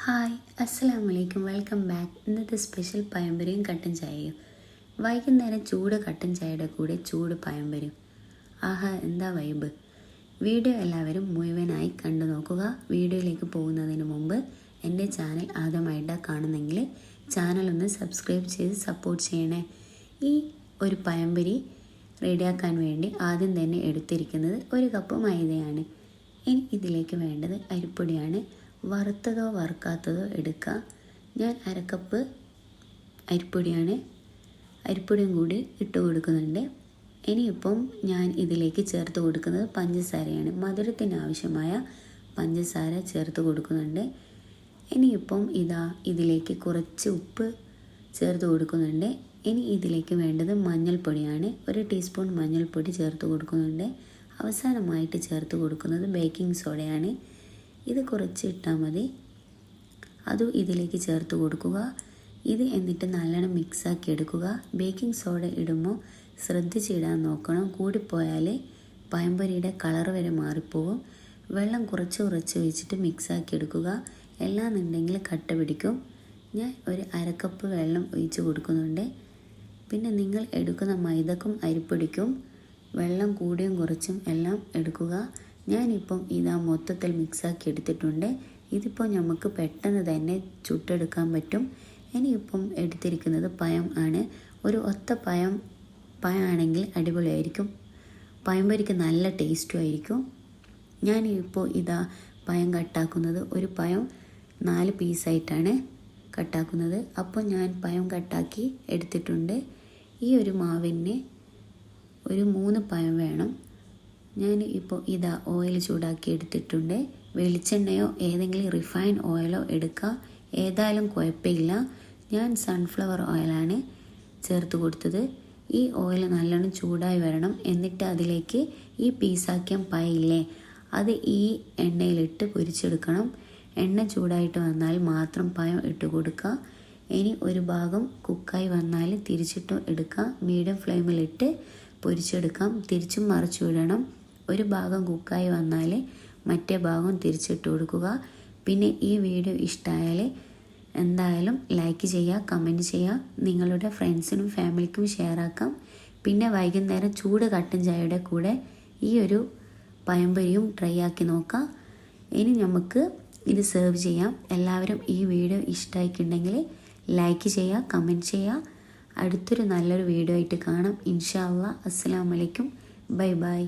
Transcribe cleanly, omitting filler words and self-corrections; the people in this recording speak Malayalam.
ഹായ്, അസ്സലാമു അലൈക്കും. Welcome back. ഇന്നത്തെ സ്പെഷ്യൽ പഴംപൊരിയും കട്ടൻ ചായയും. വൈകുന്നേരം ചൂട് കട്ടൻ ചായയുടെ കൂടെ ചൂട് പഴംപൊരിയും. ആഹാ, എന്താ വൈബ്! വീഡിയോ എല്ലാവരും മുഴുവനായി കണ്ടു നോക്കുക. വീഡിയോയിലേക്ക് പോകുന്നതിന് മുമ്പ് എൻ്റെ ചാനൽ ആദ്യമായിട്ടാണ് കാണുന്നെങ്കിൽ ചാനലൊന്ന് സബ്സ്ക്രൈബ് ചെയ്ത് സപ്പോർട്ട് ചെയ്യണേ. ഈ ഒരു പഴംപൊരി റെഡിയാക്കാൻ വേണ്ടി ആദ്യം തന്നെ എടുത്തിരിക്കുന്നത് 1 കപ്പ് മൈദയാണ്. ഇനി ഇതിലേക്ക് വേണ്ടത് അരിപ്പൊടിയാണ്. വറുത്തതോ വറുക്കാത്തതോ എടുക്കുക. ഞാൻ 1/2 കപ്പ് അരിപ്പൊടിയും കൂടി ഇട്ട് കൊടുക്കുന്നുണ്ട്. ഇനിയിപ്പം ഞാൻ ഇതിലേക്ക് ചേർത്ത് കൊടുക്കുന്നത് പഞ്ചസാരയാണ്. മധുരത്തിന് ആവശ്യമായ പഞ്ചസാര ചേർത്ത് കൊടുക്കുന്നുണ്ട്. ഇനിയിപ്പം ഇതിലേക്ക് കുറച്ച് ഉപ്പ് ചേർത്ത് കൊടുക്കുന്നുണ്ട്. ഇനി ഇതിലേക്ക് വേണ്ടത് മഞ്ഞൾപ്പൊടിയാണ്. 1 ടീസ്പൂൺ മഞ്ഞൾപ്പൊടി ചേർത്ത് കൊടുക്കുന്നുണ്ട്. അവസാനമായിട്ട് ചേർത്ത് കൊടുക്കുന്നത് ബേക്കിംഗ് സോഡയാണ്. ഇത് കുറച്ച് ഇട്ടാൽ മതി. അതും ഇതിലേക്ക് ചേർത്ത് കൊടുക്കുക. എന്നിട്ട് നല്ലോണം മിക്സാക്കി എടുക്കുക. ബേക്കിംഗ് സോഡ ഇടുമ്പോൾ ശ്രദ്ധിച്ചിടാൻ നോക്കണം. കൂടിപ്പോയാൽ പഴംപൊരിയുടെ കളർ വരെ മാറിപ്പോകും. വെള്ളം കുറച്ച് ഒഴിച്ചിട്ട് മിക്സാക്കി എടുക്കുക. എല്ലാന്നുണ്ടെങ്കിൽ കട്ട പിടിക്കും. ഞാൻ 1/2 കപ്പ് വെള്ളം ഒഴിച്ച് കൊടുക്കുന്നുണ്ട്. പിന്നെ നിങ്ങൾ എടുക്കുന്ന മൈദക്കും അരിപ്പൊടിക്കും വെള്ളം കൂടിയും കുറച്ചും എല്ലാം എടുക്കുക. ഞാനിപ്പം മൊത്തത്തിൽ മിക്സാക്കി എടുത്തിട്ടുണ്ട്. ഇതിപ്പോൾ നമുക്ക് പെട്ടെന്ന് തന്നെ ചുട്ടെടുക്കാൻ പറ്റും. ഇനിയിപ്പം എടുത്തിരിക്കുന്നത് പഴം ആണ്. ഒരു ഒത്ത പഴമാണെങ്കിൽ അടിപൊളിയായിരിക്കും. പഴംപൊരിക്ക് നല്ല ടേസ്റ്റും ആയിരിക്കും. ഞാനിപ്പോൾ പഴം കട്ടാക്കുന്നത്, ഒരു പഴം 4 പീസായിട്ടാണ് കട്ടാക്കുന്നത്. അപ്പോൾ ഞാൻ പഴം കട്ടാക്കി എടുത്തിട്ടുണ്ട്. ഈ ഒരു മാവിന് ഒരു 3 പഴം വേണം. ഞാൻ ഇപ്പോൾ ഓയിൽ ചൂടാക്കി എടുത്തിട്ടുണ്ട്. വെളിച്ചെണ്ണയോ ഏതെങ്കിലും റിഫൈൻ ഓയിലോ എടുക്കുക. ഏതായാലും കുഴപ്പമില്ല. ഞാൻ സൺഫ്ലവർ ഓയിലാണ് ചേർത്ത് കൊടുത്തത്. ഈ ഓയിൽ നല്ലോണം ചൂടായി വരണം. എന്നിട്ട് അതിലേക്ക് ഈ പീസാക്കിയ പഴമില്ലേ, അത് ഈ എണ്ണയിലിട്ട് പൊരിച്ചെടുക്കണം. എണ്ണ ചൂടായിട്ട് വന്നാൽ മാത്രം പഴം ഇട്ട് കൊടുക്കുക. ഇനി ഒരു ഭാഗം കുക്കായി വന്നാൽ തിരിച്ചിട്ട് എടുക്കുക. മീഡിയം ഫ്ലെയിമിലിട്ട് പൊരിച്ചെടുക്കാം. തിരിച്ചും മറിച്ചു വിടണം. ഒരു ഭാഗം കുക്കായി വന്നാൽ മറ്റേ ഭാഗം തിരിച്ചിട്ട് കൊടുക്കുക. പിന്നെ ഈ വീഡിയോ ഇഷ്ടമായാൽ എന്തായാലും ലൈക്ക് ചെയ്യുക, കമൻറ്റ് ചെയ്യുക. നിങ്ങളുടെ ഫ്രണ്ട്സിനും ഫാമിലിക്കും ഷെയർ ആക്കാം. പിന്നെ വൈകുന്നേരം ചൂട് കട്ടൻ ചായയുടെ കൂടെ ഈ ഒരു പഴംപൊരിയും ട്രൈ ആക്കി നോക്കാം. ഇനി നമുക്ക് ഇത് സെർവ് ചെയ്യാം. എല്ലാവരും ഈ വീഡിയോ ഇഷ്ടമായിട്ടുണ്ടെങ്കിൽ ലൈക്ക് ചെയ്യുക, കമൻറ്റ് ചെയ്യുക. അടുത്തൊരു നല്ലൊരു വീഡിയോ ആയിട്ട് കാണാം ഇൻഷാ അല്ലാഹ്. അസ്സലാമു അലൈക്കും. Bye bye.